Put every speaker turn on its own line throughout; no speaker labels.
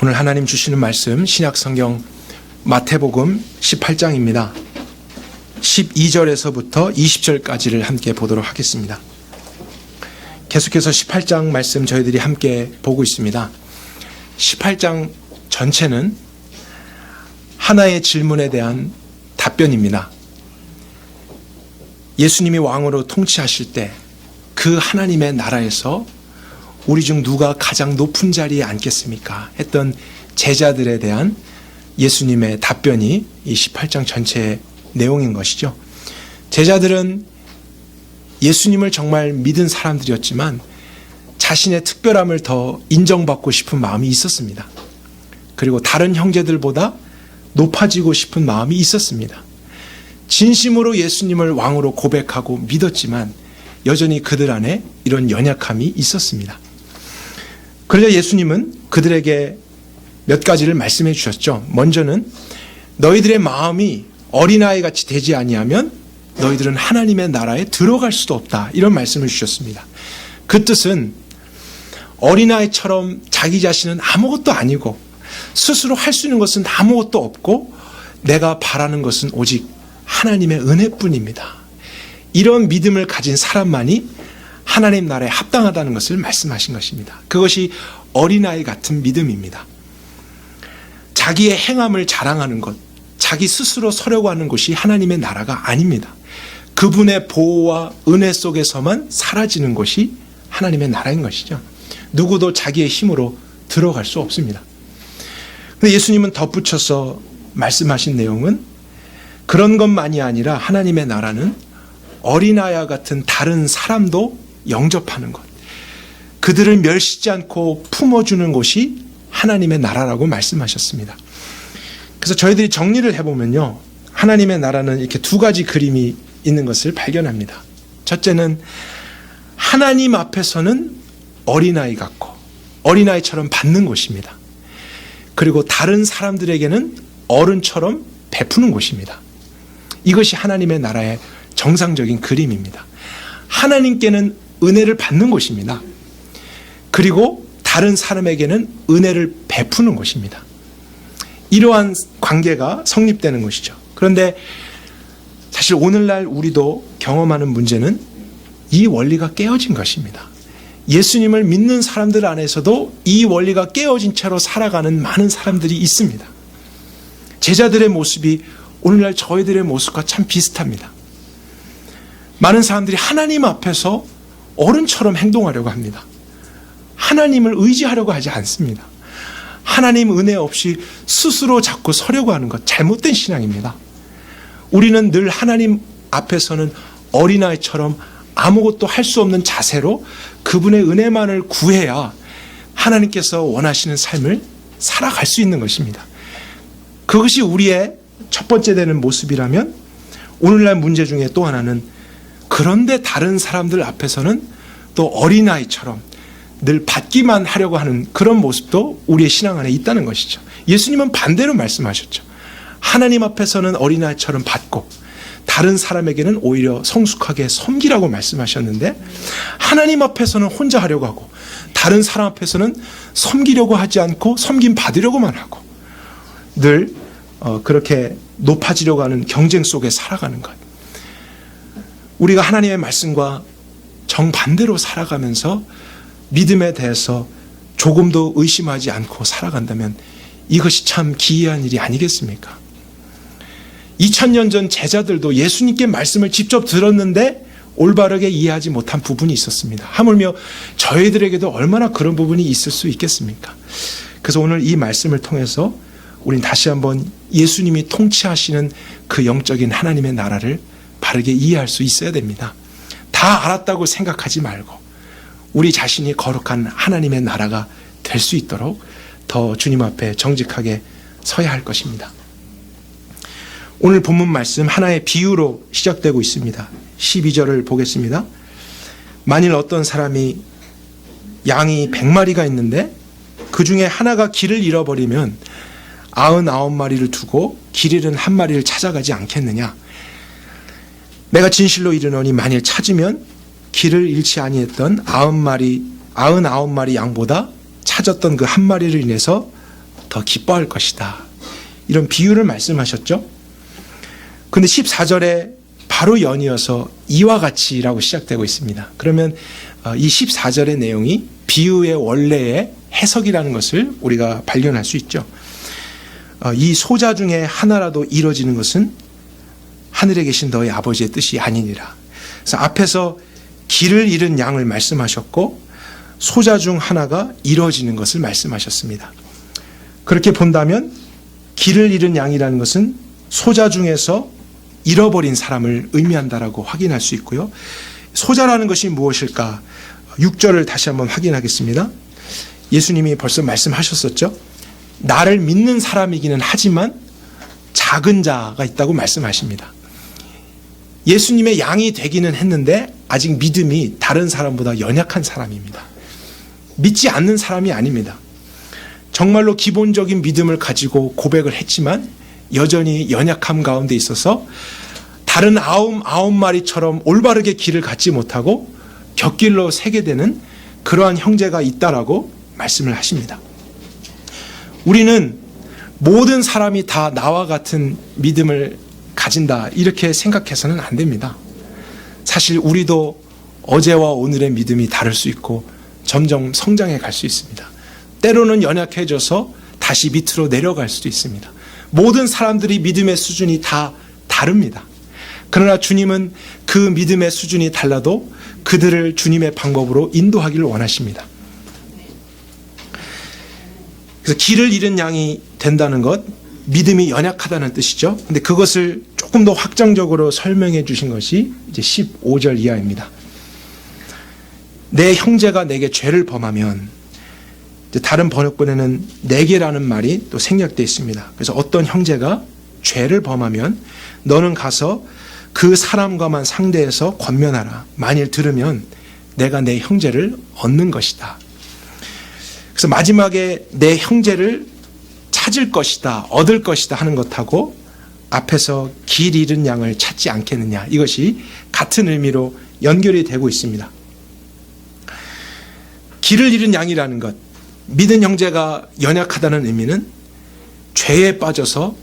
오늘 하나님 주시는 말씀 신약성경 마태복음 18장입니다. 12절에서부터 20절까지를 함께 보도록 하겠습니다. 계속해서 18장 말씀 저희들이 함께 보고 있습니다. 18장 전체는 하나의 질문에 대한 답변입니다. 예수님이 왕으로 통치하실 때 그 하나님의 나라에서 우리 중 누가 가장 높은 자리에 앉겠습니까? 했던 제자들에 대한 예수님의 답변이 이 18장 전체의 내용인 것이죠. 제자들은 예수님을 정말 믿은 사람들이었지만 자신의 특별함을 더 인정받고 싶은 마음이 있었습니다. 그리고 다른 형제들보다 높아지고 싶은 마음이 있었습니다. 진심으로 예수님을 왕으로 고백하고 믿었지만 여전히 그들 안에 이런 연약함이 있었습니다. 그러자 예수님은 그들에게 몇 가지를 말씀해 주셨죠. 먼저는 너희들의 마음이 어린아이같이 되지 아니하면 너희들은 하나님의 나라에 들어갈 수도 없다. 이런 말씀을 주셨습니다. 그 뜻은 어린아이처럼 자기 자신은 아무것도 아니고 스스로 할 수 있는 것은 아무것도 없고 내가 바라는 것은 오직 하나님의 은혜뿐입니다. 이런 믿음을 가진 사람만이 하나님 나라에 합당하다는 것을 말씀하신 것입니다. 그것이 어린아이 같은 믿음입니다. 자기의 행함을 자랑하는 것, 자기 스스로 서려고 하는 것이 하나님의 나라가 아닙니다. 그분의 보호와 은혜 속에서만 사라지는 것이 하나님의 나라인 것이죠. 누구도 자기의 힘으로 들어갈 수 없습니다. 그런데 예수님은 덧붙여서 말씀하신 내용은 그런 것만이 아니라 하나님의 나라는 어린아이와 같은 다른 사람도 영접하는 것, 그들을 멸시지 않고 품어주는 것이 하나님의 나라라고 말씀하셨습니다. 그래서 저희들이 정리를 해보면요, 하나님의 나라는 이렇게 두 가지 그림이 있는 것을 발견합니다. 첫째는 하나님 앞에서는 어린아이 같고 어린아이처럼 받는 곳입니다. 그리고 다른 사람들에게는 어른처럼 베푸는 곳입니다. 이것이 하나님의 나라의 정상적인 그림입니다. 하나님께는 은혜를 받는 곳입니다. 그리고 다른 사람에게는 은혜를 베푸는 것입니다. 이러한 관계가 성립되는 것이죠. 그런데 사실 오늘날 우리도 경험하는 문제는 이 원리가 깨어진 것입니다. 예수님을 믿는 사람들 안에서도 이 원리가 깨어진 채로 살아가는 많은 사람들이 있습니다. 제자들의 모습이 오늘날 저희들의 모습과 참 비슷합니다. 많은 사람들이 하나님 앞에서 어른처럼 행동하려고 합니다. 하나님을 의지하려고 하지 않습니다. 하나님 은혜 없이 스스로 자꾸 서려고 하는 것, 잘못된 신앙입니다. 우리는 늘 하나님 앞에서는 어린아이처럼 아무것도 할 수 없는 자세로 그분의 은혜만을 구해야 하나님께서 원하시는 삶을 살아갈 수 있는 것입니다. 그것이 우리의 첫 번째 되는 모습이라면 오늘날 문제 중에 또 하나는 그런데 다른 사람들 앞에서는 또 어린아이처럼 늘 받기만 하려고 하는 그런 모습도 우리의 신앙 안에 있다는 것이죠. 예수님은 반대로 말씀하셨죠. 하나님 앞에서는 어린아이처럼 받고 다른 사람에게는 오히려 성숙하게 섬기라고 말씀하셨는데 하나님 앞에서는 혼자 하려고 하고 다른 사람 앞에서는 섬기려고 하지 않고 섬김 받으려고만 하고 늘 그렇게 높아지려고 하는 경쟁 속에 살아가는 것. 우리가 하나님의 말씀과 정반대로 살아가면서 믿음에 대해서 조금도 의심하지 않고 살아간다면 이것이 참 기이한 일이 아니겠습니까? 2000년 전 제자들도 예수님께 말씀을 직접 들었는데 올바르게 이해하지 못한 부분이 있었습니다. 하물며 저희들에게도 얼마나 그런 부분이 있을 수 있겠습니까? 그래서 오늘 이 말씀을 통해서 우린 다시 한번 예수님이 통치하시는 그 영적인 하나님의 나라를 바르게 이해할 수 있어야 됩니다. 다 알았다고 생각하지 말고 우리 자신이 거룩한 하나님의 나라가 될 수 있도록 더 주님 앞에 정직하게 서야 할 것입니다. 오늘 본문 말씀 하나의 비유로 시작되고 있습니다. 12절을 보겠습니다. 만일 어떤 사람이 양이 100마리가 있는데 그 중에 하나가 길을 잃어버리면 99마리를 두고 길 잃은 한 마리를 찾아가지 않겠느냐. 내가 진실로 이르노니 만일 찾으면 길을 잃지 아니했던 99마리 양보다 찾았던 그 한 마리를 인해서 더 기뻐할 것이다. 이런 비유를 말씀하셨죠. 근데 14절에 바로 연이어서 이와 같이라고 시작되고 있습니다. 그러면 이 14절의 내용이 비유의 원래의 해석이라는 것을 우리가 발견할 수 있죠. 이 소자 중에 하나라도 이루어지는 것은 하늘에 계신 너희 아버지의 뜻이 아니니라. 그래서 앞에서 길을 잃은 양을 말씀하셨고 소자 중 하나가 이루어지는 것을 말씀하셨습니다. 그렇게 본다면 길을 잃은 양이라는 것은 소자 중에서 잃어버린 사람을 의미한다라고 확인할 수 있고요. 소자라는 것이 무엇일까? 6절을 다시 한번 확인하겠습니다. 예수님이 벌써 말씀하셨었죠. 나를 믿는 사람이기는 하지만 작은 자가 있다고 말씀하십니다. 예수님의 양이 되기는 했는데 아직 믿음이 다른 사람보다 연약한 사람입니다. 믿지 않는 사람이 아닙니다. 정말로 기본적인 믿음을 가지고 고백을 했지만 여전히 연약함 가운데 있어서 다른 아홉 마리처럼 올바르게 길을 갖지 못하고 곁길로 새게 되는 그러한 형제가 있다라고 말씀을 하십니다. 우리는 모든 사람이 다 나와 같은 믿음을 가진다 이렇게 생각해서는 안 됩니다. 사실 우리도 어제와 오늘의 믿음이 다를 수 있고 점점 성장해 갈 수 있습니다. 때로는 연약해져서 다시 밑으로 내려갈 수도 있습니다. 모든 사람들이 믿음의 수준이 다 다릅니다. 그러나 주님은 그 믿음의 수준이 달라도 그들을 주님의 방법으로 인도하기를 원하십니다. 그래서 길을 잃은 양이 된다는 것, 믿음이 연약하다는 뜻이죠. 근데 그것을 조금 더 확장적으로 설명해 주신 것이 이제 15절 이하입니다. 내 형제가 내게 죄를 범하면, 다른 번역본에는 내게라는 말이 또 생략되어 있습니다. 그래서 어떤 형제가 죄를 범하면 너는 가서 그 사람과만 상대해서 권면하라. 만일 들으면 내가 내 형제를 얻는 것이다. 그래서 마지막에 내 형제를 찾을 것이다, 얻을 것이다 하는 것하고 앞에서 길 잃은 양을 찾지 않겠느냐, 이것이 같은 의미로 연결이 되고 있습니다. 길을 잃은 양이라는 것, 믿은 형제가 연약하다는 의미는 죄에 빠져서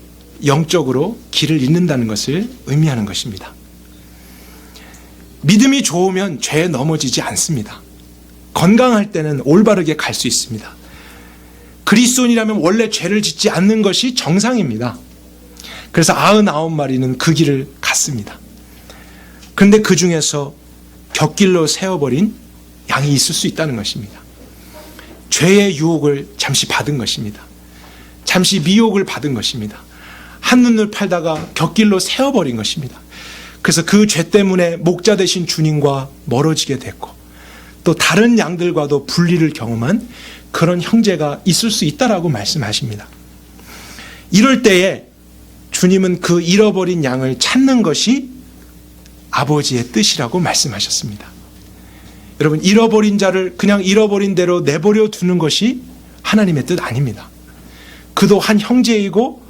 영적으로 길을 잃는다는 것을 의미하는 것입니다. 믿음이 좋으면 죄에 넘어지지 않습니다. 건강할 때는 올바르게 갈 수 있습니다. 그리스도인이라면 원래 죄를 짓지 않는 것이 정상입니다. 그래서 99마리는 그 길을 갔습니다. 그런데 그 중에서 곁길로 세워버린 양이 있을 수 있다는 것입니다. 죄의 유혹을 잠시 받은 것입니다. 잠시 미혹을 받은 것입니다. 한눈을 팔다가 곁길로 세워버린 것입니다. 그래서 그 죄 때문에 목자 되신 주님과 멀어지게 됐고 또 다른 양들과도 분리를 경험한 그런 형제가 있을 수 있다라고 말씀하십니다. 이럴 때에 주님은 그 잃어버린 양을 찾는 것이 아버지의 뜻이라고 말씀하셨습니다. 여러분, 잃어버린 자를 그냥 잃어버린 대로 내버려 두는 것이 하나님의 뜻 아닙니다. 그도 한 형제이고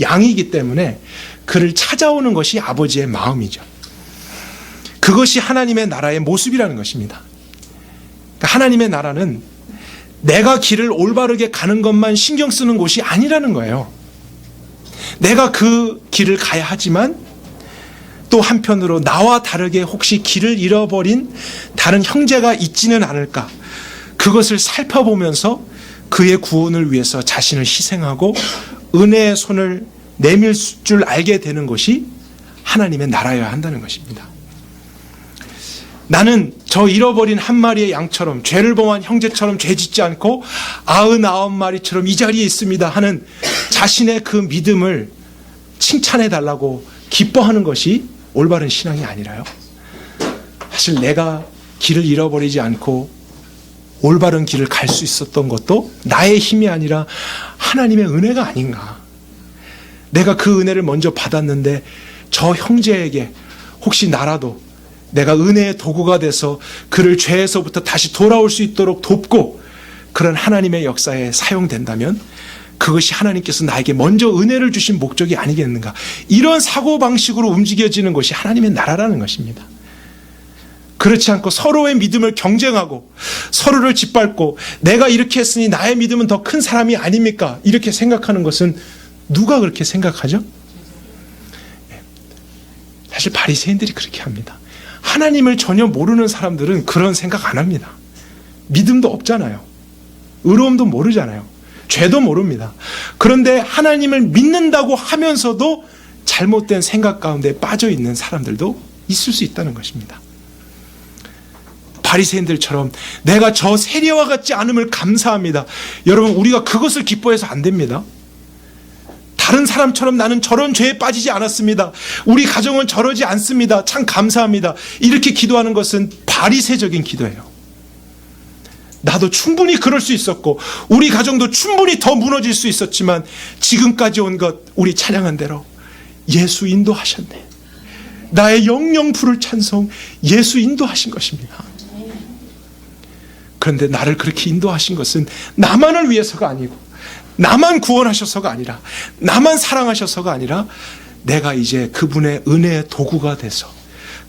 양이기 때문에 그를 찾아오는 것이 아버지의 마음이죠. 그것이 하나님의 나라의 모습이라는 것입니다. 하나님의 나라는 내가 길을 올바르게 가는 것만 신경 쓰는 곳이 아니라는 거예요. 내가 그 길을 가야 하지만 또 한편으로 나와 다르게 혹시 길을 잃어버린 다른 형제가 있지는 않을까, 그것을 살펴보면서 그의 구원을 위해서 자신을 희생하고 은혜의 손을 내밀 줄 알게 되는 것이 하나님의 나라여야 한다는 것입니다. 나는 저 잃어버린 한 마리의 양처럼, 죄를 범한 형제처럼 죄 짓지 않고 99마리처럼 이 자리에 있습니다 하는 자신의 그 믿음을 칭찬해 달라고 기뻐하는 것이 올바른 신앙이 아니라요, 사실 내가 길을 잃어버리지 않고 올바른 길을 갈 수 있었던 것도 나의 힘이 아니라 하나님의 은혜가 아닌가. 내가 그 은혜를 먼저 받았는데 저 형제에게 혹시 나라도 내가 은혜의 도구가 돼서 그를 죄에서부터 다시 돌아올 수 있도록 돕고 그런 하나님의 역사에 사용된다면 그것이 하나님께서 나에게 먼저 은혜를 주신 목적이 아니겠는가. 이런 사고방식으로 움직여지는 것이 하나님의 나라라는 것입니다. 그렇지 않고 서로의 믿음을 경쟁하고 서로를 짓밟고 내가 이렇게 했으니 나의 믿음은 더 큰 사람이 아닙니까? 이렇게 생각하는 것은 누가 그렇게 생각하죠? 사실 바리새인들이 그렇게 합니다. 하나님을 전혀 모르는 사람들은 그런 생각 안 합니다. 믿음도 없잖아요. 의로움도 모르잖아요. 죄도 모릅니다. 그런데 하나님을 믿는다고 하면서도 잘못된 생각 가운데 빠져 있는 사람들도 있을 수 있다는 것입니다. 바리새인들처럼 내가 저 세리와 같지 않음을 감사합니다. 여러분, 우리가 그것을 기뻐해서 안 됩니다. 다른 사람처럼 나는 저런 죄에 빠지지 않았습니다. 우리 가정은 저러지 않습니다. 참 감사합니다. 이렇게 기도하는 것은 바리새적인 기도예요. 나도 충분히 그럴 수 있었고 우리 가정도 충분히 더 무너질 수 있었지만 지금까지 온 것 우리 찬양한 대로 예수 인도하셨네. 나의 영영 부를 찬송 예수 인도하신 것입니다. 그런데 나를 그렇게 인도하신 것은 나만을 위해서가 아니고 나만 구원하셔서가 아니라 나만 사랑하셔서가 아니라 내가 이제 그분의 은혜의 도구가 돼서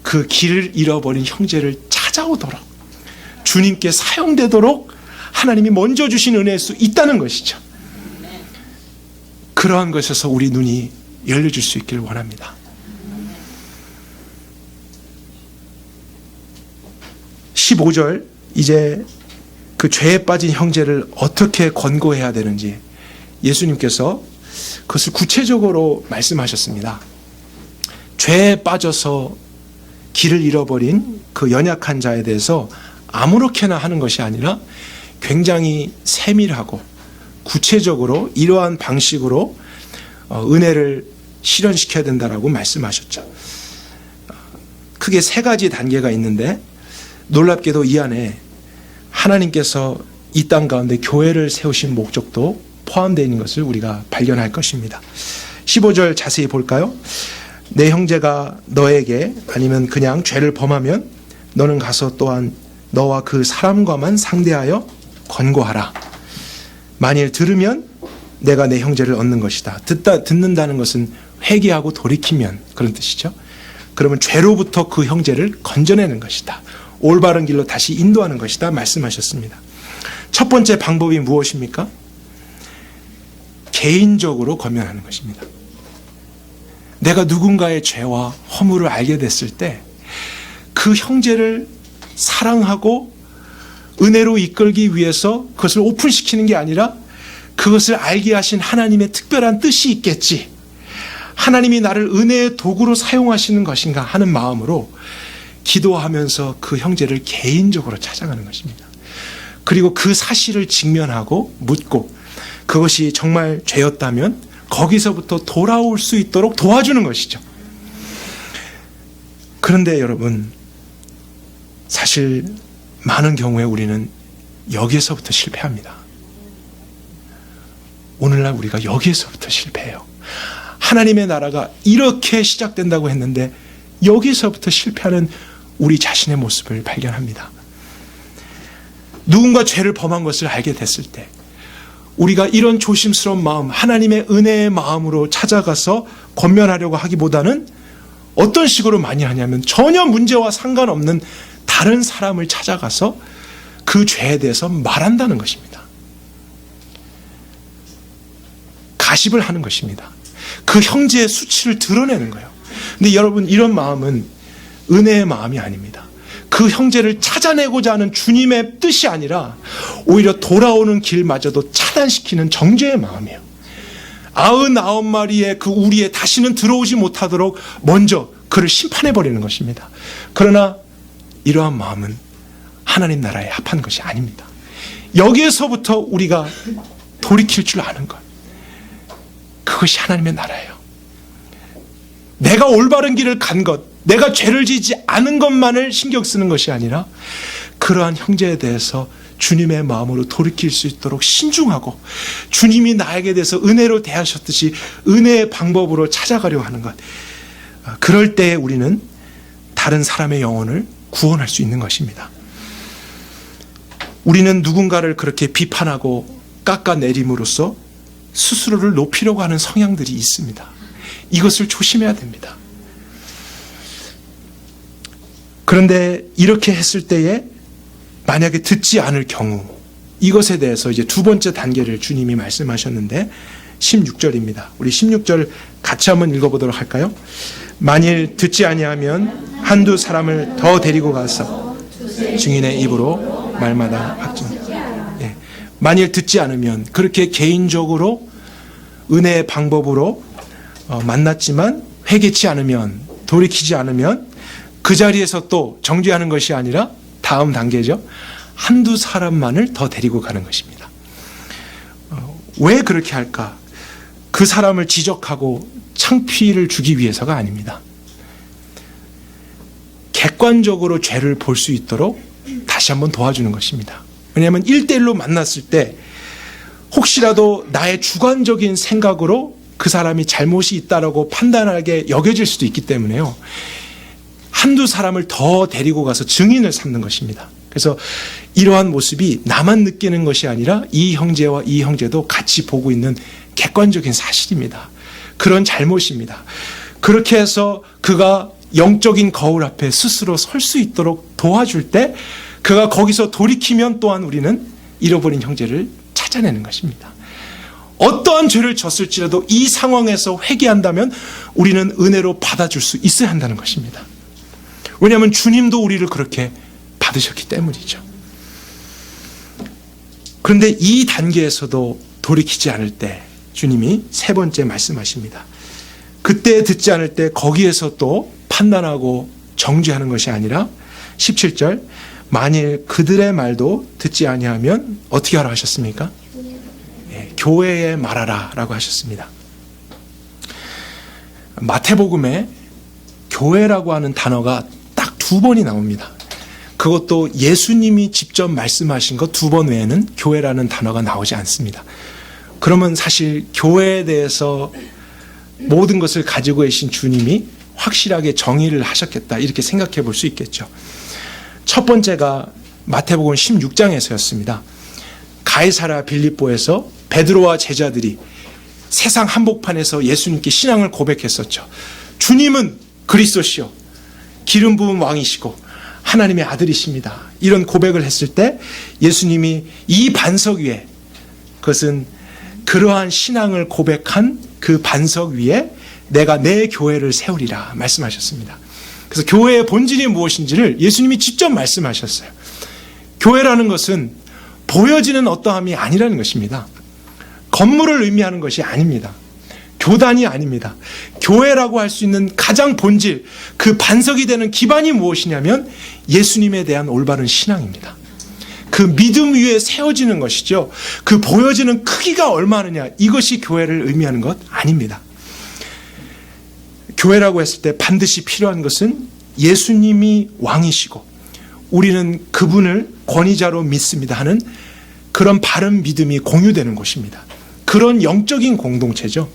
그 길을 잃어버린 형제를 찾아오도록 주님께 사용되도록 하나님이 먼저 주신 은혜일 수 있다는 것이죠. 그러한 것에서 우리 눈이 열려질 수 있기를 원합니다. 15절 이제 그 죄에 빠진 형제를 어떻게 권고해야 되는지 예수님께서 그것을 구체적으로 말씀하셨습니다. 죄에 빠져서 길을 잃어버린 그 연약한 자에 대해서 아무렇게나 하는 것이 아니라 굉장히 세밀하고 구체적으로 이러한 방식으로 은혜를 실현시켜야 된다라고 말씀하셨죠. 크게 세 가지 단계가 있는데 놀랍게도 이 안에 하나님께서 이 땅 가운데 교회를 세우신 목적도 포함되어 있는 것을 우리가 발견할 것입니다. 15절 자세히 볼까요? 내 형제가 너에게 아니면 그냥 죄를 범하면 너는 가서 또한 너와 그 사람과만 상대하여 권고하라. 만일 들으면 내가 내 형제를 얻는 것이다. 듣는다는 것은 회개하고 돌이키면 그런 뜻이죠. 그러면 죄로부터 그 형제를 건져내는 것이다. 올바른 길로 다시 인도하는 것이다 말씀하셨습니다. 첫 번째 방법이 무엇입니까? 개인적으로 권면하는 것입니다. 내가 누군가의 죄와 허물을 알게 됐을 때 그 형제를 사랑하고 은혜로 이끌기 위해서 그것을 오픈시키는 게 아니라 그것을 알게 하신 하나님의 특별한 뜻이 있겠지. 하나님이 나를 은혜의 도구로 사용하시는 것인가 하는 마음으로 기도하면서 그 형제를 개인적으로 찾아가는 것입니다. 그리고 그 사실을 직면하고 묻고 그것이 정말 죄였다면 거기서부터 돌아올 수 있도록 도와주는 것이죠. 그런데 여러분, 사실 많은 경우에 우리는 여기에서부터 실패합니다. 오늘날 우리가 여기에서부터 실패해요. 하나님의 나라가 이렇게 시작된다고 했는데 여기서부터 실패하는 우리 자신의 모습을 발견합니다. 누군가 죄를 범한 것을 알게 됐을 때 우리가 이런 조심스러운 마음, 하나님의 은혜의 마음으로 찾아가서 권면하려고 하기보다는 어떤 식으로 많이 하냐면 전혀 문제와 상관없는 다른 사람을 찾아가서 그 죄에 대해서 말한다는 것입니다. 가십을 하는 것입니다. 그 형제의 수치를 드러내는 거예요. 근데 여러분, 이런 마음은 은혜의 마음이 아닙니다. 그 형제를 찾아내고자 하는 주님의 뜻이 아니라 오히려 돌아오는 길마저도 차단시키는 정죄의 마음이에요. 99마리의 그 우리에 다시는 들어오지 못하도록 먼저 그를 심판해버리는 것입니다. 그러나 이러한 마음은 하나님 나라에 합한 것이 아닙니다. 여기에서부터 우리가 돌이킬 줄 아는 것, 그것이 하나님의 나라예요. 내가 올바른 길을 간 것, 내가 죄를 지지 않은 것만을 신경 쓰는 것이 아니라 그러한 형제에 대해서 주님의 마음으로 돌이킬 수 있도록 신중하고 주님이 나에게 대해서 은혜로 대하셨듯이 은혜의 방법으로 찾아가려고 하는 것, 그럴 때에 우리는 다른 사람의 영혼을 구원할 수 있는 것입니다. 우리는 누군가를 그렇게 비판하고 깎아내림으로써 스스로를 높이려고 하는 성향들이 있습니다. 이것을 조심해야 됩니다. 그런데 이렇게 했을 때에 만약에 듣지 않을 경우, 이것에 대해서 이제 두 번째 단계를 주님이 말씀하셨는데 16절입니다. 우리 16절 같이 한번 읽어보도록 할까요? 만일 듣지 아니하면 한두 사람을 더 데리고 가서 증인의 입으로 말마다 확증. 예. 만일 듣지 않으면, 그렇게 개인적으로 은혜의 방법으로 만났지만 회개치 않으면, 돌이키지 않으면 그 자리에서 또 정죄하는 것이 아니라 다음 단계죠. 한두 사람만을 더 데리고 가는 것입니다. 왜 그렇게 할까? 그 사람을 지적하고 창피를 주기 위해서가 아닙니다. 객관적으로 죄를 볼 수 있도록 다시 한번 도와주는 것입니다. 왜냐하면 1대1로 만났을 때 혹시라도 나의 주관적인 생각으로 그 사람이 잘못이 있다라고 판단하게 여겨질 수도 있기 때문에요. 한두 사람을 더 데리고 가서 증인을 삼는 것입니다. 그래서 이러한 모습이 나만 느끼는 것이 아니라 이 형제와 이 형제도 같이 보고 있는 객관적인 사실입니다. 그런 잘못입니다. 그렇게 해서 그가 영적인 거울 앞에 스스로 설 수 있도록 도와줄 때 그가 거기서 돌이키면 또한 우리는 잃어버린 형제를 찾아내는 것입니다. 어떠한 죄를 졌을지라도 이 상황에서 회개한다면 우리는 은혜로 받아줄 수 있어야 한다는 것입니다. 왜냐하면 주님도 우리를 그렇게 받으셨기 때문이죠. 그런데 이 단계에서도 돌이키지 않을 때 주님이 세 번째 말씀하십니다. 그때 듣지 않을 때 거기에서 또 판단하고 정죄하는 것이 아니라 17절, 만일 그들의 말도 듣지 아니하면 어떻게 하라 하셨습니까? 교회에 말하라 라고 하셨습니다. 마태복음에 교회라고 하는 단어가 딱 두 번이 나옵니다. 그것도 예수님이 직접 말씀하신 것 두 번 외에는 교회라는 단어가 나오지 않습니다. 그러면 사실 교회에 대해서 모든 것을 가지고 계신 주님이 확실하게 정의를 하셨겠다, 이렇게 생각해 볼 수 있겠죠. 첫 번째가 마태복음 16장에서였습니다. 가이사랴 빌립보에서 베드로와 제자들이 세상 한복판에서 예수님께 신앙을 고백했었죠. 주님은 그리스도시요, 기름 부은 왕이시고 하나님의 아들이십니다. 이런 고백을 했을 때 예수님이 이 반석 위에, 그것은 그러한 신앙을 고백한 그 반석 위에 내가 내 교회를 세우리라 말씀하셨습니다. 그래서 교회의 본질이 무엇인지를 예수님이 직접 말씀하셨어요. 교회라는 것은 보여지는 어떠함이 아니라는 것입니다. 건물을 의미하는 것이 아닙니다. 교단이 아닙니다. 교회라고 할 수 있는 가장 본질, 그 반석이 되는 기반이 무엇이냐면 예수님에 대한 올바른 신앙입니다. 그 믿음 위에 세워지는 것이죠. 그 보여지는 크기가 얼마느냐, 이것이 교회를 의미하는 것 아닙니다. 교회라고 했을 때 반드시 필요한 것은 예수님이 왕이시고 우리는 그분을 권위자로 믿습니다 하는 그런 바른 믿음이 공유되는 곳입니다. 그런 영적인 공동체죠.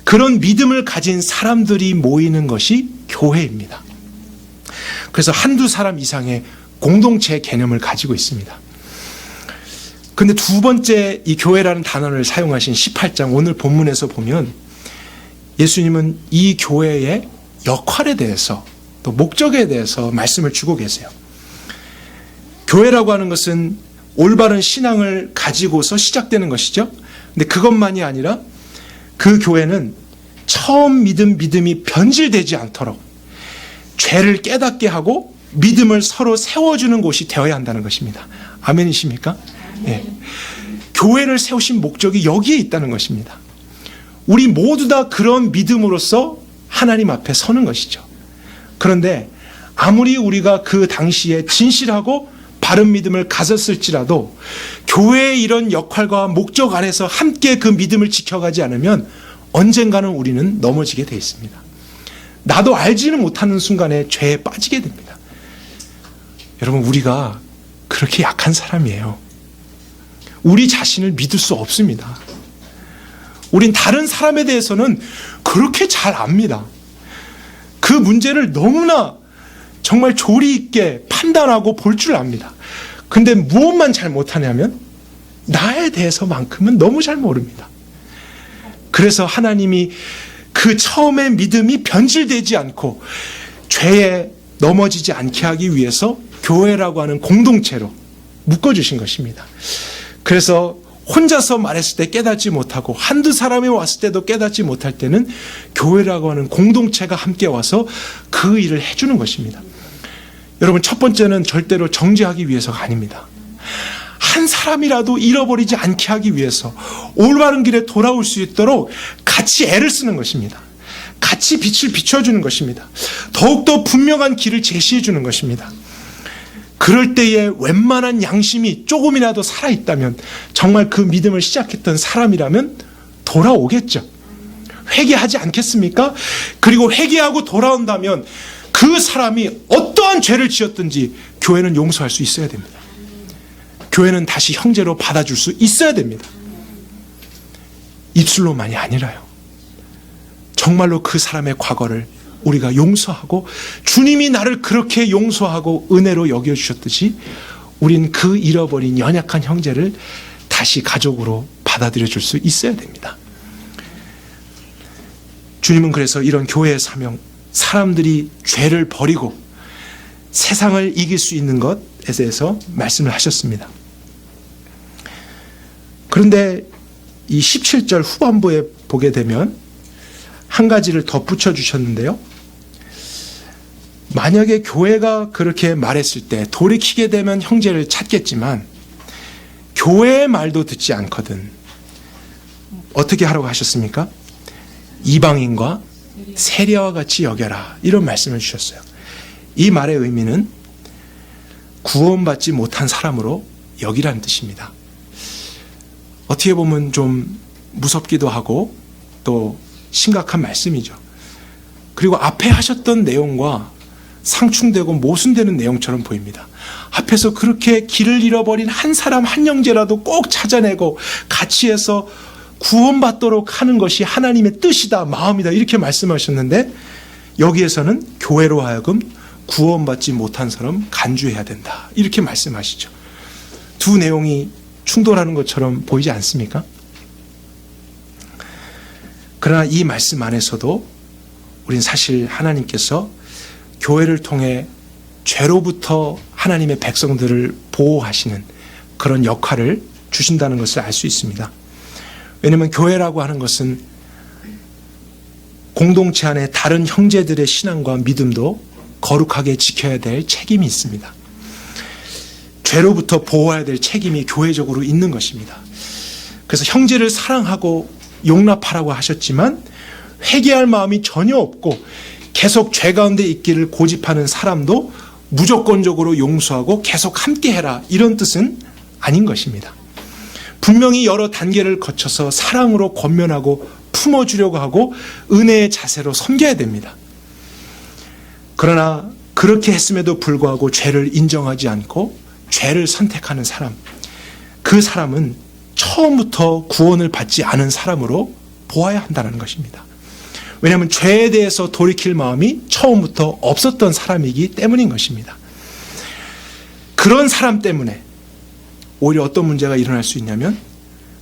그런 믿음을 가진 사람들이 모이는 것이 교회입니다. 그래서 한두 사람 이상의 공동체 개념을 가지고 있습니다. 그런데 두 번째 이 교회라는 단어를 사용하신 18장 오늘 본문에서 보면 예수님은 이 교회의 역할에 대해서 또 목적에 대해서 말씀을 주고 계세요. 교회라고 하는 것은 올바른 신앙을 가지고서 시작되는 것이죠. 근데 그것만이 아니라 그 교회는 처음 믿은 믿음이 변질되지 않도록 죄를 깨닫게 하고 믿음을 서로 세워주는 곳이 되어야 한다는 것입니다. 아멘이십니까? 네. 교회를 세우신 목적이 여기에 있다는 것입니다. 우리 모두 다 그런 믿음으로써 하나님 앞에 서는 것이죠. 그런데 아무리 우리가 그 당시에 진실하고 바른 믿음을 가졌을지라도 교회의 이런 역할과 목적 안에서 함께 그 믿음을 지켜가지 않으면 언젠가는 우리는 넘어지게 되어 있습니다. 나도 알지는 못하는 순간에 죄에 빠지게 됩니다. 여러분, 우리가 그렇게 약한 사람이에요. 우리 자신을 믿을 수 없습니다. 우린 다른 사람에 대해서는 그렇게 잘 압니다. 그 문제를 너무나 정말 조리 있게 판단하고 볼 줄 압니다. 근데 무엇만 잘 못하냐면 나에 대해서만큼은 너무 잘 모릅니다. 그래서 하나님이 그 처음의 믿음이 변질되지 않고 죄에 넘어지지 않게 하기 위해서 교회라고 하는 공동체로 묶어주신 것입니다. 그래서 혼자서 말했을 때 깨닫지 못하고 한두 사람이 왔을 때도 깨닫지 못할 때는 교회라고 하는 공동체가 함께 와서 그 일을 해주는 것입니다. 여러분, 첫 번째는 절대로 정죄하기 위해서가 아닙니다. 한 사람이라도 잃어버리지 않게 하기 위해서 올바른 길에 돌아올 수 있도록 같이 애를 쓰는 것입니다. 같이 빛을 비춰주는 것입니다. 더욱더 분명한 길을 제시해 주는 것입니다. 그럴 때에 웬만한 양심이 조금이라도 살아있다면, 정말 그 믿음을 시작했던 사람이라면 돌아오겠죠. 회개하지 않겠습니까? 그리고 회개하고 돌아온다면 그 사람이 어떠한 죄를 지었든지 교회는 용서할 수 있어야 됩니다. 교회는 다시 형제로 받아줄 수 있어야 됩니다. 입술로만이 아니라요. 정말로 그 사람의 과거를 우리가 용서하고, 주님이 나를 그렇게 용서하고 은혜로 여겨주셨듯이 우린 그 잃어버린 연약한 형제를 다시 가족으로 받아들여 줄 수 있어야 됩니다. 주님은 그래서 이런 교회의 사명, 사람들이 죄를 버리고 세상을 이길 수 있는 것에 대해서 말씀을 하셨습니다. 그런데 이 17절 후반부에 보게 되면 한 가지를 덧붙여 주셨는데요. 만약에 교회가 그렇게 말했을 때 돌이키게 되면 형제를 찾겠지만 교회의 말도 듣지 않거든 어떻게 하라고 하셨습니까? 이방인과 세리와 같이 여겨라, 이런 말씀을 주셨어요. 이 말의 의미는 구원받지 못한 사람으로 여기라는 뜻입니다. 어떻게 보면 좀 무섭기도 하고 또 심각한 말씀이죠. 그리고 앞에 하셨던 내용과 상충되고 모순되는 내용처럼 보입니다. 앞에서 그렇게 길을 잃어버린 한 사람 한 형제라도 꼭 찾아내고 같이 해서 구원받도록 하는 것이 하나님의 뜻이다, 마음이다, 이렇게 말씀하셨는데 여기에서는 교회로 하여금 구원받지 못한 사람 간주해야 된다, 이렇게 말씀하시죠. 두 내용이 충돌하는 것처럼 보이지 않습니까? 그러나 이 말씀 안에서도 우린 사실 하나님께서 교회를 통해 죄로부터 하나님의 백성들을 보호하시는 그런 역할을 주신다는 것을 알 수 있습니다. 왜냐하면 교회라고 하는 것은 공동체 안에 다른 형제들의 신앙과 믿음도 거룩하게 지켜야 될 책임이 있습니다. 죄로부터 보호해야 될 책임이 교회적으로 있는 것입니다. 그래서 형제를 사랑하고 용납하라고 하셨지만 회개할 마음이 전혀 없고 계속 죄 가운데 있기를 고집하는 사람도 무조건적으로 용서하고 계속 함께해라, 이런 뜻은 아닌 것입니다. 분명히 여러 단계를 거쳐서 사랑으로 권면하고 품어주려고 하고 은혜의 자세로 섬겨야 됩니다. 그러나 그렇게 했음에도 불구하고 죄를 인정하지 않고 죄를 선택하는 사람, 그 사람은 처음부터 구원을 받지 않은 사람으로 보아야 한다는 것입니다. 왜냐하면 죄에 대해서 돌이킬 마음이 처음부터 없었던 사람이기 때문인 것입니다. 그런 사람 때문에 오히려 어떤 문제가 일어날 수 있냐면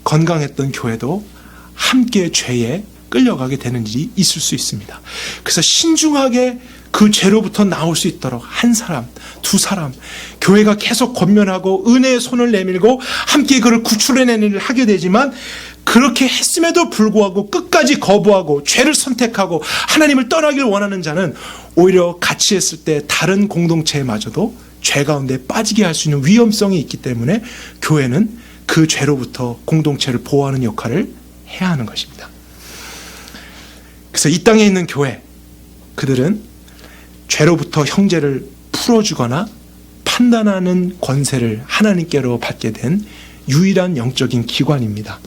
건강했던 교회도 함께 죄에 끌려가게 되는 일이 있을 수 있습니다. 그래서 신중하게 그 죄로부터 나올 수 있도록 한 사람, 두 사람, 교회가 계속 권면하고 은혜의 손을 내밀고 함께 그를 구출해내는 일을 하게 되지만, 그렇게 했음에도 불구하고 끝까지 거부하고 죄를 선택하고 하나님을 떠나길 원하는 자는 오히려 같이 했을 때 다른 공동체마저도 죄 가운데 빠지게 할 수 있는 위험성이 있기 때문에 교회는 그 죄로부터 공동체를 보호하는 역할을 해야 하는 것입니다. 그래서 이 땅에 있는 교회, 그들은 죄로부터 형제를 풀어주거나 판단하는 권세를 하나님께로 받게 된 유일한 영적인 기관입니다.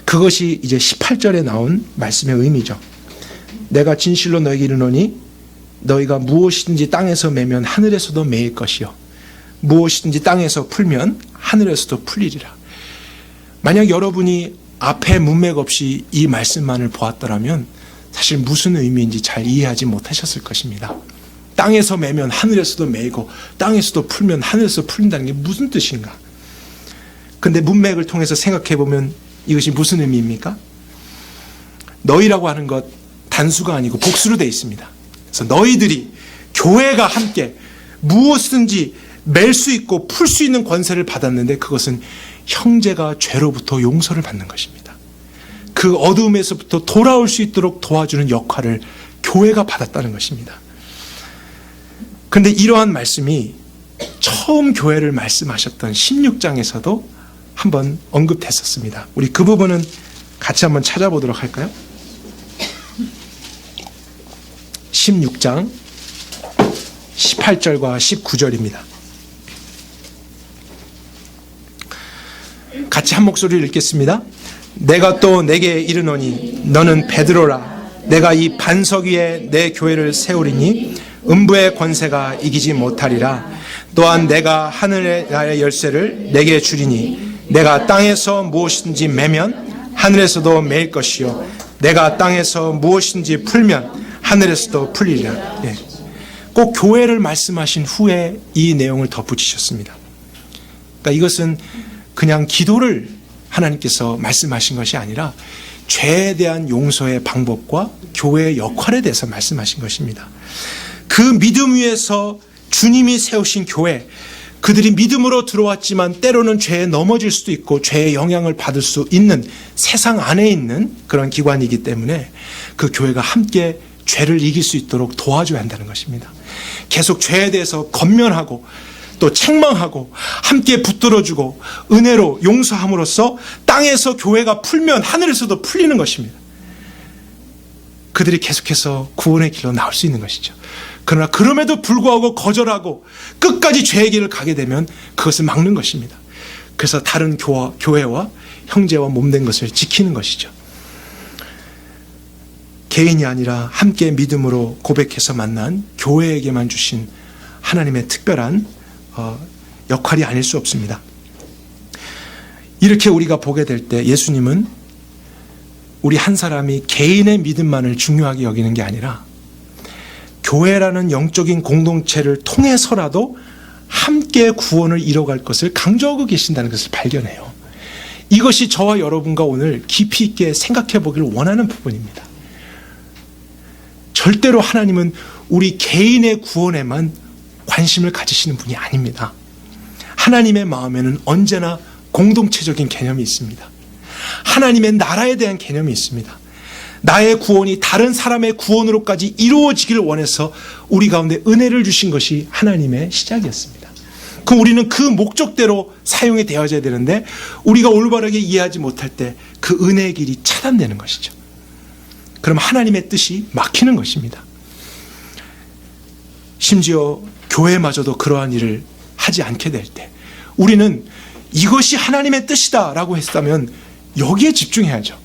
그것이 이제 18절에 나온 말씀의 의미죠. 내가 진실로 너에게 이르노니 너희가 무엇이든지 땅에서 매면 하늘에서도 매일 것이요 무엇이든지 땅에서 풀면 하늘에서도 풀리리라. 만약 여러분이 앞에 문맥 없이 이 말씀만을 보았더라면 사실 무슨 의미인지 잘 이해하지 못하셨을 것입니다. 땅에서 매면 하늘에서도 매이고 땅에서도 풀면 하늘에서 풀린다는 게 무슨 뜻인가? 근데 문맥을 통해서 생각해 보면 이것이 무슨 의미입니까? 너희라고 하는 것 단수가 아니고 복수로 되어 있습니다. 그래서 너희들이 교회가 함께 무엇이든지 맬 수 있고 풀 수 있는 권세를 받았는데 그것은 형제가 죄로부터 용서를 받는 것입니다. 그 어두움에서부터 돌아올 수 있도록 도와주는 역할을 교회가 받았다는 것입니다. 그런데 이러한 말씀이 처음 교회를 말씀하셨던 16장에서도 한번 언급됐었습니다. 우리 그 부분은 같이 한번 찾아보도록 할까요? 16장 18절과 19절입니다. 같이 한 목소리를 읽겠습니다. 내가 또 내게 이르노니 너는 베드로라. 내가 이 반석 위에 내 교회를 세우리니 음부의 권세가 이기지 못하리라. 또한 내가 하늘의 나의 열쇠를 내게 주리니 내가 땅에서 무엇이든지 매면 하늘에서도 매일 것이요 내가 땅에서 무엇이든지 풀면 하늘에서도 풀리리라. 예. 꼭 교회를 말씀하신 후에 이 내용을 덧붙이셨습니다. 그러니까 이것은 그냥 기도를 하나님께서 말씀하신 것이 아니라 죄에 대한 용서의 방법과 교회의 역할에 대해서 말씀하신 것입니다. 그 믿음 위에서 주님이 세우신 교회, 그들이 믿음으로 들어왔지만 때로는 죄에 넘어질 수도 있고 죄의 영향을 받을 수 있는 세상 안에 있는 그런 기관이기 때문에 그 교회가 함께 죄를 이길 수 있도록 도와줘야 한다는 것입니다. 계속 죄에 대해서 권면하고 또 책망하고 함께 붙들어주고 은혜로 용서함으로써 땅에서 교회가 풀면 하늘에서도 풀리는 것입니다. 그들이 계속해서 구원의 길로 나올 수 있는 것이죠. 그러나 그럼에도 불구하고 거절하고 끝까지 죄의 길을 가게 되면 그것을 막는 것입니다. 그래서 다른 교회와 형제와 몸된 것을 지키는 것이죠. 개인이 아니라 함께 믿음으로 고백해서 만난 교회에게만 주신 하나님의 특별한 역할이 아닐 수 없습니다. 이렇게 우리가 보게 될 때 예수님은 우리 한 사람이 개인의 믿음만을 중요하게 여기는 게 아니라 교회라는 영적인 공동체를 통해서라도 함께 구원을 이뤄갈 것을 강조하고 계신다는 것을 발견해요. 이것이 저와 여러분과 오늘 깊이 있게 생각해 보기를 원하는 부분입니다. 절대로 하나님은 우리 개인의 구원에만 관심을 가지시는 분이 아닙니다. 하나님의 마음에는 언제나 공동체적인 개념이 있습니다. 하나님의 나라에 대한 개념이 있습니다. 나의 구원이 다른 사람의 구원으로까지 이루어지기를 원해서 우리 가운데 은혜를 주신 것이 하나님의 시작이었습니다. 그럼 우리는 그 목적대로 사용이 되어져야 되는데 우리가 올바르게 이해하지 못할 때 그 은혜의 길이 차단되는 것이죠. 그럼 하나님의 뜻이 막히는 것입니다. 심지어 교회마저도 그러한 일을 하지 않게 될 때 우리는 이것이 하나님의 뜻이다라고 했다면 여기에 집중해야죠.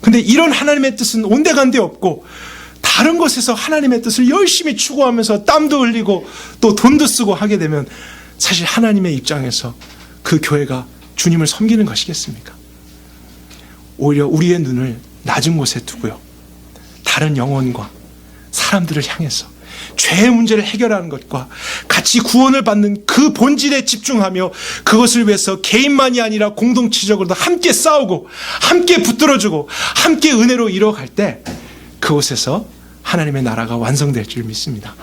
근데 이런 하나님의 뜻은 온데간데 없고 다른 것에서 하나님의 뜻을 열심히 추구하면서 땀도 흘리고 또 돈도 쓰고 하게 되면 사실 하나님의 입장에서 그 교회가 주님을 섬기는 것이겠습니까? 오히려 우리의 눈을 낮은 곳에 두고요. 다른 영혼과 사람들을 향해서 죄의 문제를 해결하는 것과 같이 구원을 받는 그 본질에 집중하며 그것을 위해서 개인만이 아니라 공동체적으로도 함께 싸우고 함께 붙들어주고 함께 은혜로 이뤄갈 때 그곳에서 하나님의 나라가 완성될 줄 믿습니다.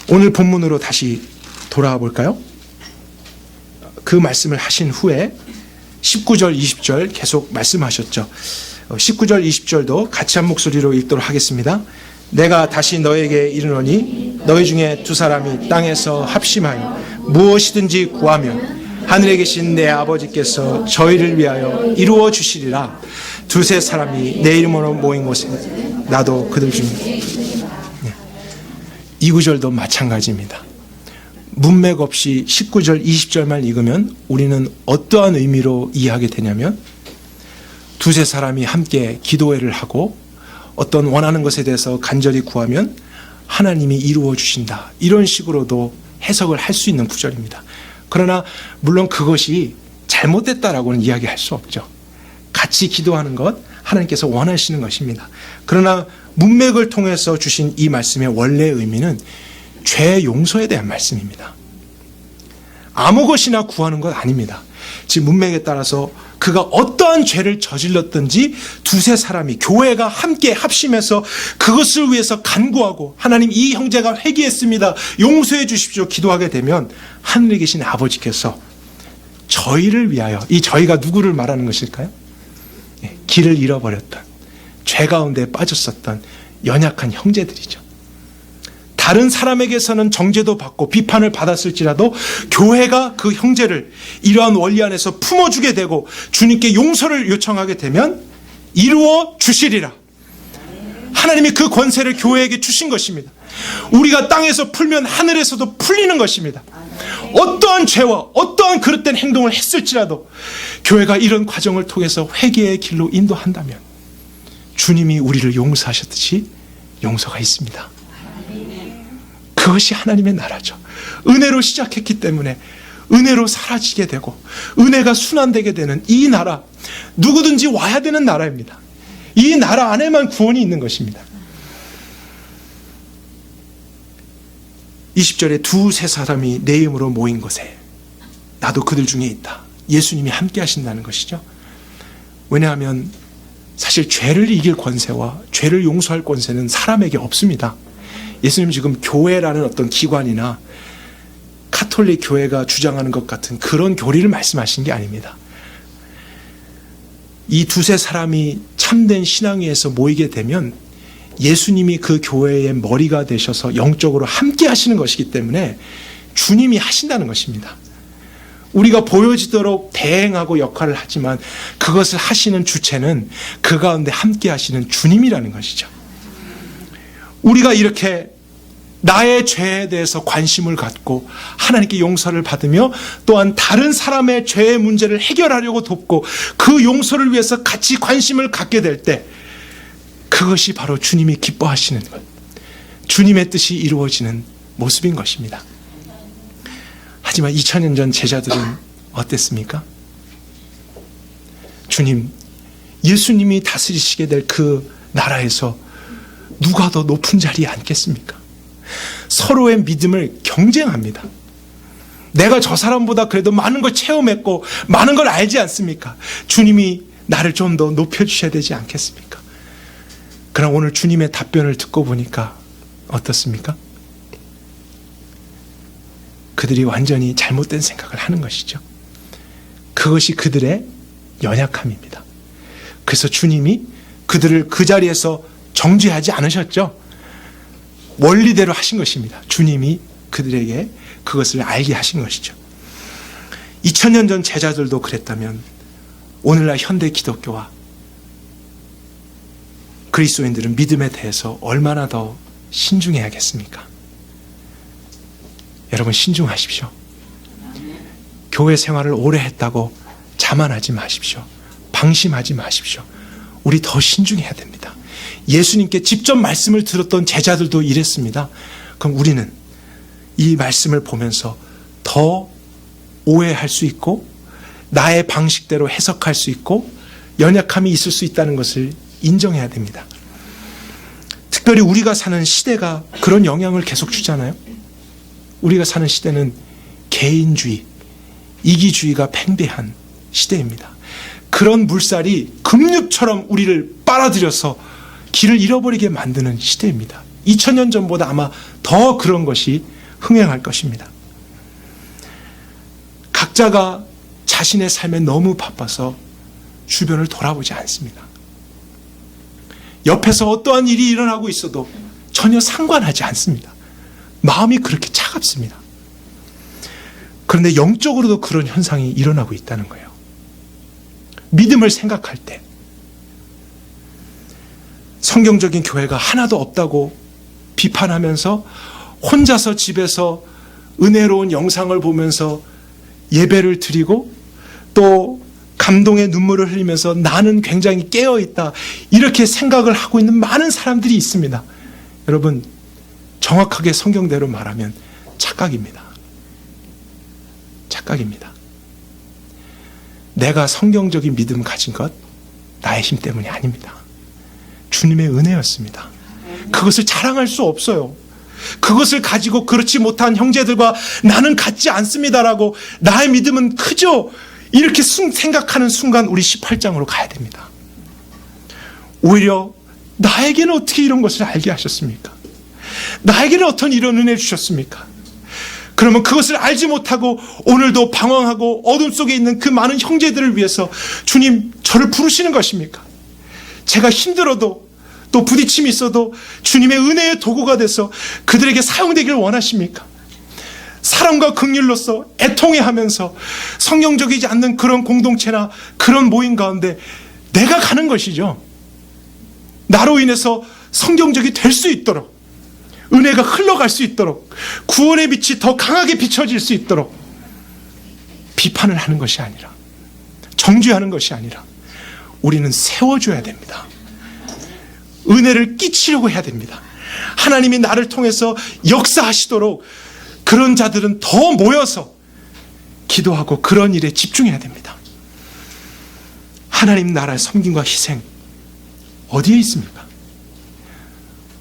오늘 본문으로 다시 돌아와 볼까요? 그 말씀을 하신 후에 19절, 20절 계속 말씀하셨죠. 19절, 20절도 같이 한 목소리로 읽도록 하겠습니다. 내가 다시 너에게 이르노니 너희 중에 두 사람이 땅에서 합심하여 무엇이든지 구하면 하늘에 계신 내 아버지께서 저희를 위하여 이루어 주시리라. 두세 사람이 내 이름으로 모인 곳에 나도 그들 중에. 이 구절도 마찬가지입니다. 문맥 없이 19절, 20절만 읽으면 우리는 어떠한 의미로 이해하게 되냐면 두세 사람이 함께 기도회를 하고 어떤 원하는 것에 대해서 간절히 구하면 하나님이 이루어 주신다. 이런 식으로도 해석을 할 수 있는 구절입니다. 그러나 물론 그것이 잘못됐다라고는 이야기할 수 없죠. 같이 기도하는 것 하나님께서 원하시는 것입니다. 그러나 문맥을 통해서 주신 이 말씀의 원래의 의미는 죄 용서에 대한 말씀입니다. 아무 것이나 구하는 것 아닙니다. 지금 문맥에 따라서 그가 어떠한 죄를 저질렀든지 두세 사람이 교회가 함께 합심해서 그것을 위해서 간구하고 하나님 이 형제가 회개했습니다, 용서해 주십시오 기도하게 되면 하늘에 계신 아버지께서 저희를 위하여, 이 저희가 누구를 말하는 것일까요? 길을 잃어버렸던, 죄 가운데 빠졌었던 연약한 형제들이죠. 다른 사람에게서는 정죄도 받고 비판을 받았을지라도 교회가 그 형제를 이러한 원리 안에서 품어주게 되고 주님께 용서를 요청하게 되면 이루어 주시리라. 하나님이 그 권세를 교회에게 주신 것입니다. 우리가 땅에서 풀면 하늘에서도 풀리는 것입니다. 어떠한 죄와 어떠한 그릇된 행동을 했을지라도 교회가 이런 과정을 통해서 회개의 길로 인도한다면 주님이 우리를 용서하셨듯이 용서가 있습니다. 그것이 하나님의 나라죠. 은혜로 시작했기 때문에 은혜로 사라지게 되고 은혜가 순환되게 되는 이 나라, 누구든지 와야 되는 나라입니다. 이 나라 안에만 구원이 있는 것입니다. 20절에 두세 사람이 내 이름으로 모인 곳에 나도 그들 중에 있다. 예수님이 함께 하신다는 것이죠. 왜냐하면 사실 죄를 이길 권세와 죄를 용서할 권세는 사람에게 없습니다. 예수님 지금 교회라는 어떤 기관이나 카톨릭 교회가 주장하는 것 같은 그런 교리를 말씀하신 게 아닙니다. 이 두세 사람이 참된 신앙 위에서 모이게 되면 예수님이 그 교회의 머리가 되셔서 영적으로 함께 하시는 것이기 때문에 주님이 하신다는 것입니다. 우리가 보여지도록 대행하고 역할을 하지만 그것을 하시는 주체는 그 가운데 함께 하시는 주님이라는 것이죠. 우리가 이렇게 나의 죄에 대해서 관심을 갖고 하나님께 용서를 받으며 또한 다른 사람의 죄의 문제를 해결하려고 돕고 그 용서를 위해서 같이 관심을 갖게 될 때 그것이 바로 주님이 기뻐하시는 것, 주님의 뜻이 이루어지는 모습인 것입니다. 하지만 2000년 전 제자들은 어땠습니까? 주님, 예수님이 다스리시게 될 그 나라에서 누가 더 높은 자리에 앉겠습니까? 서로의 믿음을 경쟁합니다. 내가 저 사람보다 그래도 많은 걸 체험했고 많은 걸 알지 않습니까? 주님이 나를 좀 더 높여주셔야 되지 않겠습니까? 그럼 오늘 주님의 답변을 듣고 보니까 어떻습니까? 그들이 완전히 잘못된 생각을 하는 것이죠. 그것이 그들의 연약함입니다. 그래서 주님이 그들을 그 자리에서 정죄하지 않으셨죠. 원리대로 하신 것입니다. 주님이 그들에게 그것을 알게 하신 것이죠. 2000년 전 제자들도 그랬다면 오늘날 현대 기독교와 그리스도인들은 믿음에 대해서 얼마나 더 신중해야겠습니까? 여러분 신중하십시오. 교회 생활을 오래 했다고 자만하지 마십시오. 방심하지 마십시오. 우리 더 신중해야 됩니다. 예수님께 직접 말씀을 들었던 제자들도 이랬습니다. 그럼 우리는 이 말씀을 보면서 더 오해할 수 있고 나의 방식대로 해석할 수 있고 연약함이 있을 수 있다는 것을 인정해야 됩니다. 특별히 우리가 사는 시대가 그런 영향을 계속 주잖아요. 우리가 사는 시대는 개인주의, 이기주의가 팽배한 시대입니다. 그런 물살이 급류처럼 우리를 빨아들여서 길을 잃어버리게 만드는 시대입니다. 2000년 전보다 아마 더 그런 것이 흥행할 것입니다. 각자가 자신의 삶에 너무 바빠서 주변을 돌아보지 않습니다. 옆에서 어떠한 일이 일어나고 있어도 전혀 상관하지 않습니다. 마음이 그렇게 차갑습니다. 그런데 영적으로도 그런 현상이 일어나고 있다는 거예요. 믿음을 생각할 때 성경적인 교회가 하나도 없다고 비판하면서 혼자서 집에서 은혜로운 영상을 보면서 예배를 드리고 또 감동의 눈물을 흘리면서 나는 굉장히 깨어있다 이렇게 생각을 하고 있는 많은 사람들이 있습니다. 여러분 정확하게 성경대로 말하면 착각입니다. 착각입니다. 내가 성경적인 믿음 가진 것 나의 힘 때문이 아닙니다. 주님의 은혜였습니다. 그것을 자랑할 수 없어요. 그것을 가지고 그렇지 못한 형제들과 나는 같지 않습니다라고 나의 믿음은 크죠. 이렇게 생각하는 순간 우리 18장으로 가야 됩니다. 오히려 나에게는 어떻게 이런 것을 알게 하셨습니까? 나에게는 어떤 이런 은혜를 주셨습니까? 그러면 그것을 알지 못하고 오늘도 방황하고 어둠 속에 있는 그 많은 형제들을 위해서 주님 저를 부르시는 것입니까? 제가 힘들어도 또 부딪힘이 있어도 주님의 은혜의 도구가 돼서 그들에게 사용되기를 원하십니까? 사랑과 긍휼로서 애통해하면서 성경적이지 않는 그런 공동체나 그런 모임 가운데 내가 가는 것이죠. 나로 인해서 성경적이 될 수 있도록, 은혜가 흘러갈 수 있도록, 구원의 빛이 더 강하게 비춰질 수 있도록 비판을 하는 것이 아니라, 정죄하는 것이 아니라 우리는 세워줘야 됩니다. 은혜를 끼치려고 해야 됩니다. 하나님이 나를 통해서 역사하시도록 그런 자들은 더 모여서 기도하고 그런 일에 집중해야 됩니다. 하나님 나라의 섬김과 희생 어디에 있습니까?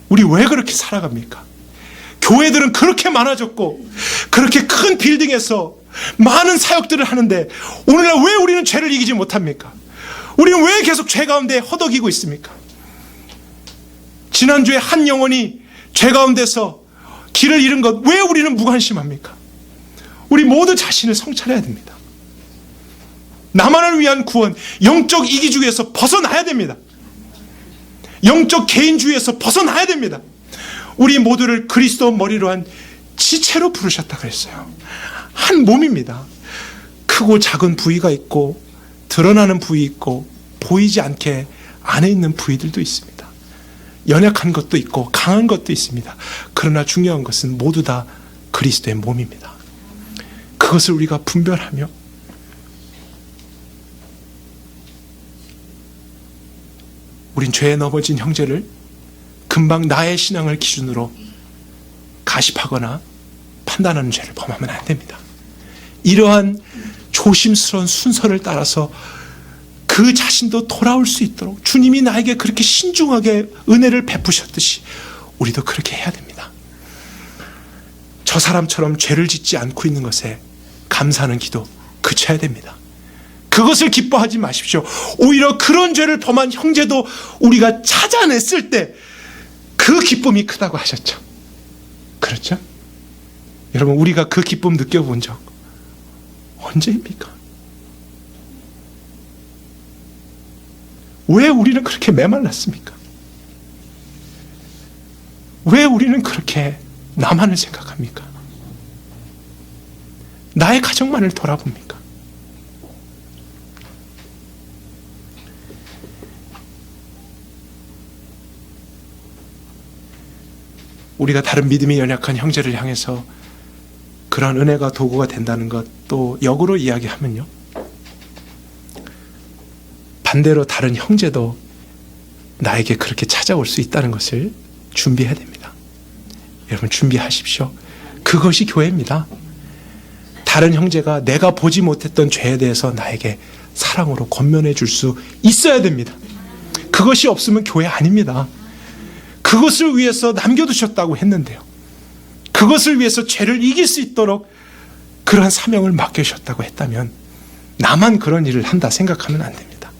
우리 왜 그렇게 살아갑니까? 교회들은 그렇게 많아졌고 그렇게 큰 빌딩에서 많은 사역들을 하는데 오늘날 왜 우리는 죄를 이기지 못합니까? 우리는 왜 계속 죄 가운데 허덕이고 있습니까? 지난주에 한 영혼이 죄 가운데서 길을 잃은 것 왜 우리는 무관심합니까? 우리 모두 자신을 성찰해야 됩니다. 나만을 위한 구원, 영적 이기주의에서 벗어나야 됩니다. 영적 개인주의에서 벗어나야 됩니다. 우리 모두를 그리스도 머리로 한 지체로 부르셨다 그랬어요. 한 몸입니다. 크고 작은 부위가 있고 드러나는 부위 있고 보이지 않게 안에 있는 부위들도 있습니다. 연약한 것도 있고 강한 것도 있습니다. 그러나 중요한 것은 모두 다 그리스도의 몸입니다. 그것을 우리가 분별하며 우린 죄에 넘어진 형제를 금방 나의 신앙을 기준으로 가십하거나 판단하는 죄를 범하면 안 됩니다. 이러한 조심스러운 순서를 따라서 그 자신도 돌아올 수 있도록 주님이 나에게 그렇게 신중하게 은혜를 베푸셨듯이 우리도 그렇게 해야 됩니다. 저 사람처럼 죄를 짓지 않고 있는 것에 감사하는 기도 그쳐야 됩니다. 그것을 기뻐하지 마십시오. 오히려 그런 죄를 범한 형제도 우리가 찾아냈을 때 그 기쁨이 크다고 하셨죠. 그렇죠? 여러분 우리가 그 기쁨 느껴본 적 언제입니까? 왜 우리는 그렇게 메말랐습니까? 왜 우리는 그렇게 나만을 생각합니까? 나의 가정만을 돌아봅니까? 우리가 다른 믿음이 연약한 형제를 향해서 그러한 은혜가 도구가 된다는 것, 또 역으로 이야기하면요, 반대로 다른 형제도 나에게 그렇게 찾아올 수 있다는 것을 준비해야 됩니다. 여러분 준비하십시오. 그것이 교회입니다. 다른 형제가 내가 보지 못했던 죄에 대해서 나에게 사랑으로 권면해 줄 수 있어야 됩니다. 그것이 없으면 교회 아닙니다. 그것을 위해서 남겨두셨다고 했는데요, 그것을 위해서 죄를 이길 수 있도록 그러한 사명을 맡겨주셨다고 했다면 나만 그런 일을 한다 생각하면 안 됩니다.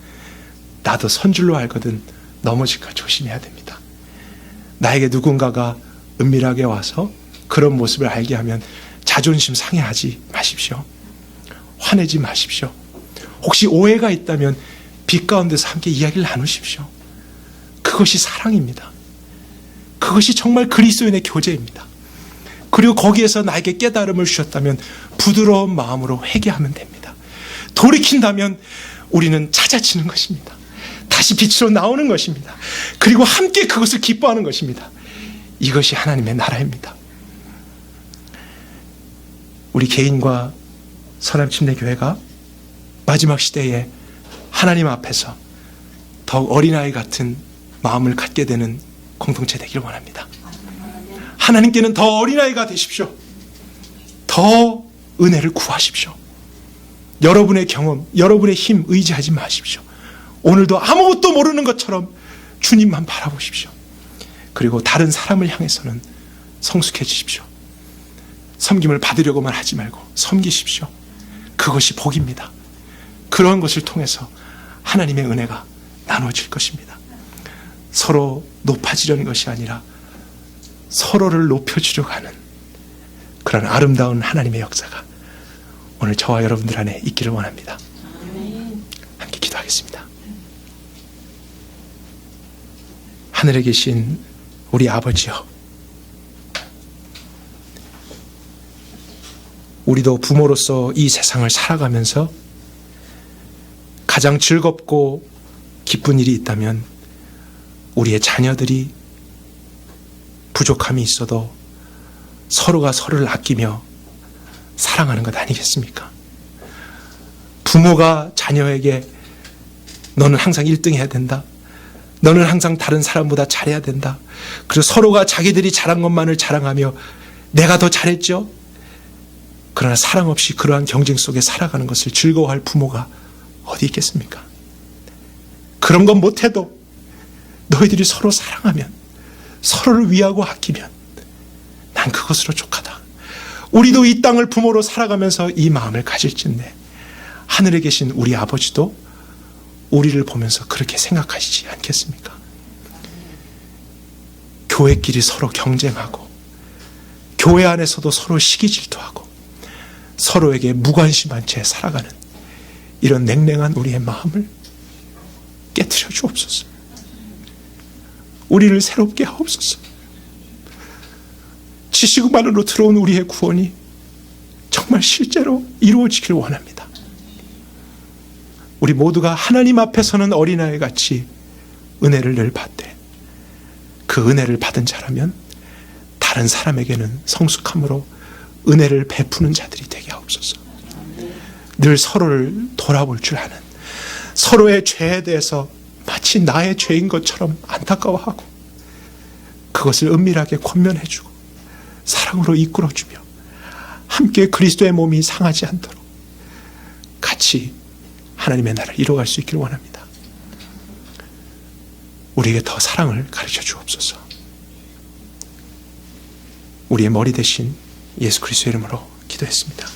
나도 선줄로 알거든 넘어질까 조심해야 됩니다. 나에게 누군가가 은밀하게 와서 그런 모습을 알게 하면 자존심 상해하지 마십시오. 화내지 마십시오. 혹시 오해가 있다면 빛 가운데서 함께 이야기를 나누십시오. 그것이 사랑입니다. 그것이 정말 그리스도인의 교제입니다. 그리고 거기에서 나에게 깨달음을 주셨다면 부드러운 마음으로 회개하면 됩니다. 돌이킨다면 우리는 찾아지는 것입니다. 다시 빛으로 나오는 것입니다. 그리고 함께 그것을 기뻐하는 것입니다. 이것이 하나님의 나라입니다. 우리 개인과 선함침례교회가 마지막 시대에 하나님 앞에서 더욱 어린아이 같은 마음을 갖게 되는 공동체 되기를 원합니다. 하나님께는 더 어린아이가 되십시오. 더 은혜를 구하십시오. 여러분의 경험, 여러분의 힘 의지하지 마십시오. 오늘도 아무것도 모르는 것처럼 주님만 바라보십시오. 그리고 다른 사람을 향해서는 성숙해지십시오. 섬김을 받으려고만 하지 말고 섬기십시오. 그것이 복입니다. 그런 것을 통해서 하나님의 은혜가 나눠질 것입니다. 서로 높아지려는 것이 아니라 서로를 높여주려고 하는 그런 아름다운 하나님의 역사가 오늘 저와 여러분들 안에 있기를 원합니다. 함께 기도하겠습니다. 하늘에 계신 우리 아버지여, 우리도 부모로서 이 세상을 살아가면서 가장 즐겁고 기쁜 일이 있다면 우리의 자녀들이 부족함이 있어도 서로가 서로를 아끼며 사랑하는 것 아니겠습니까? 부모가 자녀에게 너는 항상 1등 해야 된다, 너는 항상 다른 사람보다 잘해야 된다, 그리고 서로가 자기들이 잘한 것만을 자랑하며 내가 더 잘했죠? 그러나 사랑 없이 그러한 경쟁 속에 살아가는 것을 즐거워할 부모가 어디 있겠습니까? 그런 건 못해도 너희들이 서로 사랑하면, 서로를 위하고 아끼면 난 그것으로 족하다. 우리도 이 땅을 부모로 살아가면서 이 마음을 가질진데 하늘에 계신 우리 아버지도 우리를 보면서 그렇게 생각하시지 않겠습니까? 교회끼리 서로 경쟁하고 교회 안에서도 서로 시기질투하고 서로에게 무관심한 채 살아가는 이런 냉랭한 우리의 마음을 깨트려 주옵소서. 우리를 새롭게 하옵소서. 지식만으로 들어온 우리의 구원이 정말 실제로 이루어지길 원합니다. 우리 모두가 하나님 앞에서는 어린아이 같이 은혜를 늘 받되 그 은혜를 받은 자라면 다른 사람에게는 성숙함으로 은혜를 베푸는 자들이 되게 하옵소서. 늘 서로를 돌아볼 줄 아는, 서로의 죄에 대해서 마치 나의 죄인 것처럼 안타까워하고 그것을 은밀하게 권면해주고 사랑으로 이끌어주며 함께 그리스도의 몸이 상하지 않도록 같이 하나님의 나라를 이루어갈 수 있기를 원합니다. 우리에게 더 사랑을 가르쳐 주옵소서. 우리의 머리 대신 예수 그리스도의 이름으로 기도했습니다.